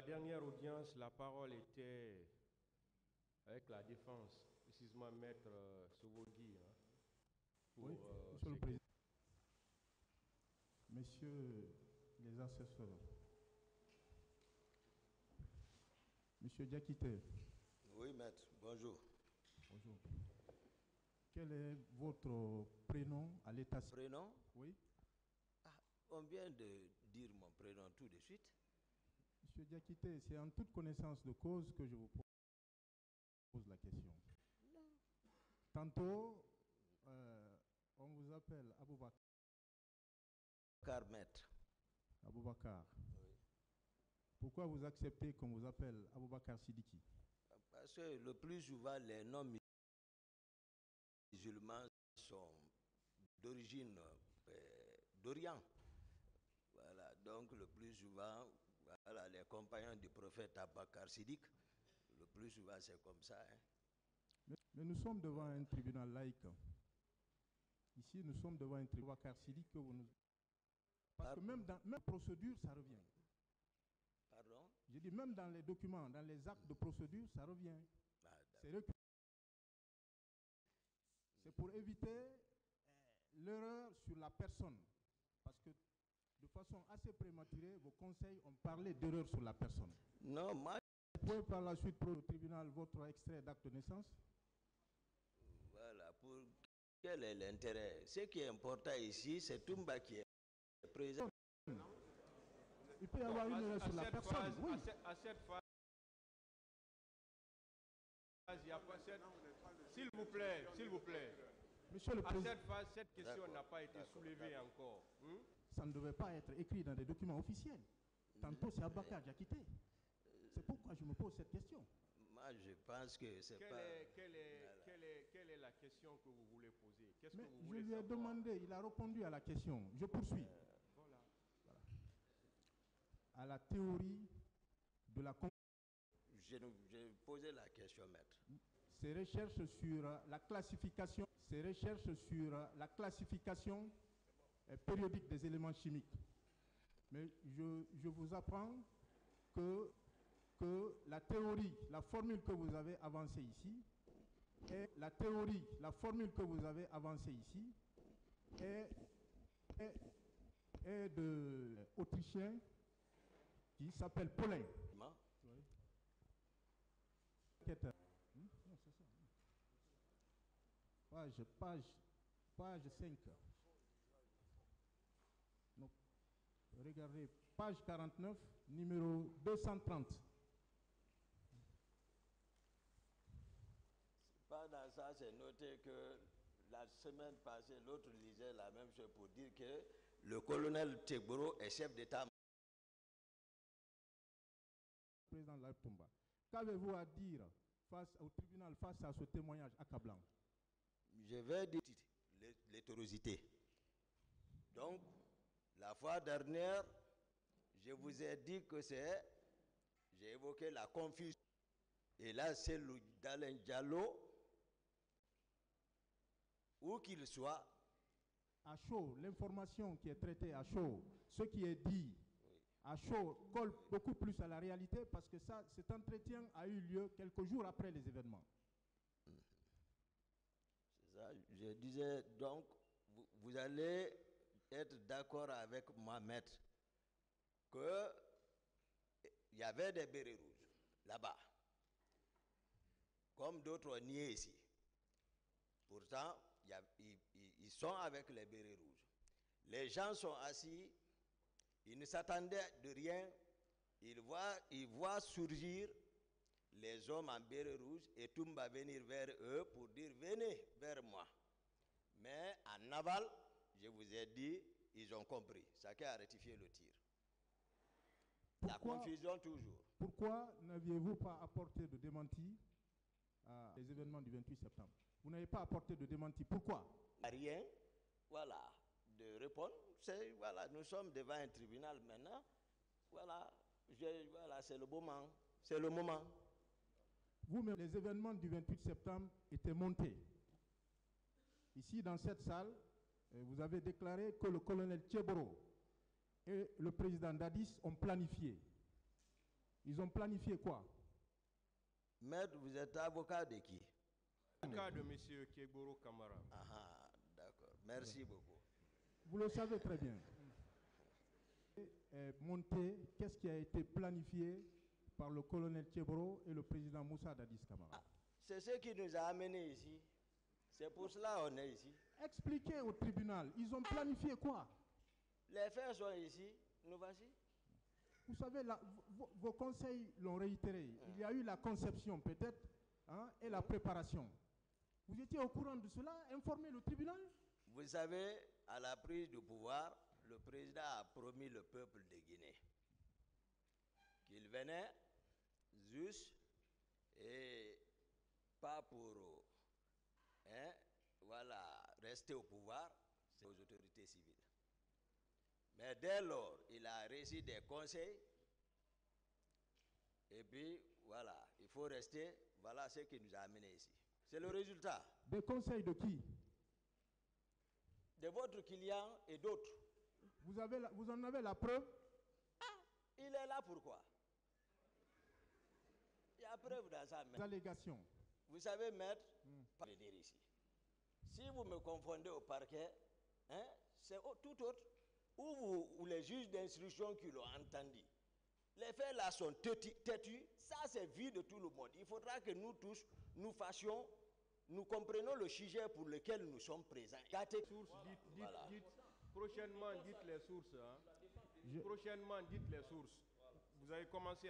la dernière audience, la parole était avec la défense, précisément Maître Sobogui. Oui, Monsieur le Président. Messieurs les assesseurs, Monsieur Diakité. Oui, maître, bonjour. Bonjour. Quel est votre prénom à l'état civil? Prénom? Oui. Ah, on vient de dire mon prénom tout de suite. Monsieur Diakité, c'est en toute connaissance de cause que je vous pose la question. Non. Tantôt, on vous appelle Aboubakar. Maître. Aboubakar. Oui. Pourquoi vous acceptez qu'on vous appelle Aboubakar Sidiki? Parce que le plus souvent, les noms musulmans sont d'origine d'Orient. Voilà, donc le plus souvent, voilà, les compagnons du prophète Abakar Siddiq, le plus souvent c'est comme ça. Hein. Mais nous sommes devant un tribunal laïque. Ici, nous sommes devant un tribunal Abakar Sidiki que vous nous... Parce que même dans la procédure, ça revient. Pardon? Je dis même dans les documents, dans les actes de procédure, ça revient. Ah, c'est pour éviter l'erreur sur la personne. Parce que de façon assez prématurée, vos conseils ont parlé d'erreur sur la personne. Non, moi... Vous pouvez par la suite prendre au tribunal votre extrait d'acte de naissance? Voilà, pour quel est l'intérêt? Ce qui est important ici, c'est Toumba qui est présent. Il peut y avoir une erreur sur la personne, phase, oui. À cette phase, il n'y a pas cette... S'il vous plaît, s'il vous plaît. Monsieur le Président, à cette phase, cette question n'a pas été soulevée encore. Ça ne devait pas être écrit dans des documents officiels. Tantôt, c'est Abakar Diakité. C'est pourquoi je me pose cette question. Moi, je pense que c'est pas... Quelle est la question que vous voulez poser? Qu'est-ce que vous Je voulez lui ai savoir? demandé, il a répondu à la question. Je poursuis. Voilà. À la théorie de la... J'ai posé la question, maître. Ces recherches sur la classification, périodique des éléments chimiques. Mais je vous apprends que la théorie, la formule que vous avez avancée ici, est de Autrichien qui s'appelle Paulin. Oui. Non, c'est ça. Page 5. Non. Regardez, page 49, numéro 230. Pas dans ça, c'est noté que la semaine passée, l'autre lisait la même chose pour dire que le colonel Tegboro est chef d'État. Président de la Tomba, qu'avez-vous à dire face au tribunal, face à ce témoignage accablant? Je vais dire l'hétérosité. Donc, la fois dernière, je vous ai dit que j'ai évoqué la confusion. Et là, c'est le Dalen Diallo, où qu'il soit. À chaud, l'information qui est traitée à chaud, ce qui est dit à chaud colle beaucoup plus à la réalité parce que cet entretien a eu lieu quelques jours après les événements. C'est ça, je disais donc, vous allez être d'accord avec moi, maître, qu'il y avait des bérets rouges là-bas, comme d'autres ont nié ici. Pourtant, ils sont avec les bérets rouges. Les gens sont assis, ils ne s'attendaient de rien. Ils voient surgir les hommes en béret rouge et Toumba venir vers eux pour dire venez vers moi. Mais en aval, je vous ai dit, ils ont compris. Chacun a rectifié le tir. La confusion toujours. Pourquoi n'aviez-vous pas apporté de démenti à les événements du 28 septembre? Vous n'avez pas apporté de démenti. Pourquoi? Rien. Voilà. De répondre. Voilà, nous sommes devant un tribunal maintenant. Voilà. Voilà, c'est le moment. C'est le moment. Vous-même, les événements du 28 septembre étaient montés. Ici, dans cette salle, vous avez déclaré que le colonel Tcheboro et le président Dadis ont planifié. Ils ont planifié quoi? Maître, vous êtes avocat de qui? Le cas de M. Kegboro Kamara. Ah, d'accord. Merci beaucoup. Vous le savez très bien. Monter, qu'est-ce qui a été planifié par le colonel Tchebro et le président Moussa Dadis Kamara? C'est ce qui nous a amenés ici. C'est pour cela qu'on est ici. Expliquez au tribunal, ils ont planifié quoi? Les faits sont ici, nous voici. Vous savez, vos conseils l'ont réitéré. Il y a eu la conception peut-être et la préparation. Vous étiez au courant de cela? Informez le tribunal? Vous savez, à la prise du pouvoir, le président a promis le peuple de Guinée qu'il venait juste et pas pour rester au pouvoir, c'est aux autorités civiles. Mais dès lors, il a reçu des conseils et puis voilà, il faut rester, voilà ce qui nous a amenés ici. C'est le résultat. Des conseils de qui? De votre client et d'autres. Vous en avez la preuve? Il est là pourquoi? Il y a preuve dans sa main. Allégations. Vous savez, maître, pas le dire ici. Si vous me confondez au parquet, c'est tout autre. Ou les juges d'instruction qui l'ont entendu. Les faits là sont têtus. Ça, c'est vu de tout le monde. Il faudra que nous tous, nous comprenons le sujet pour lequel nous sommes présents. Prochainement, dites les sources. Prochainement, dites les sources. Vous avez commencé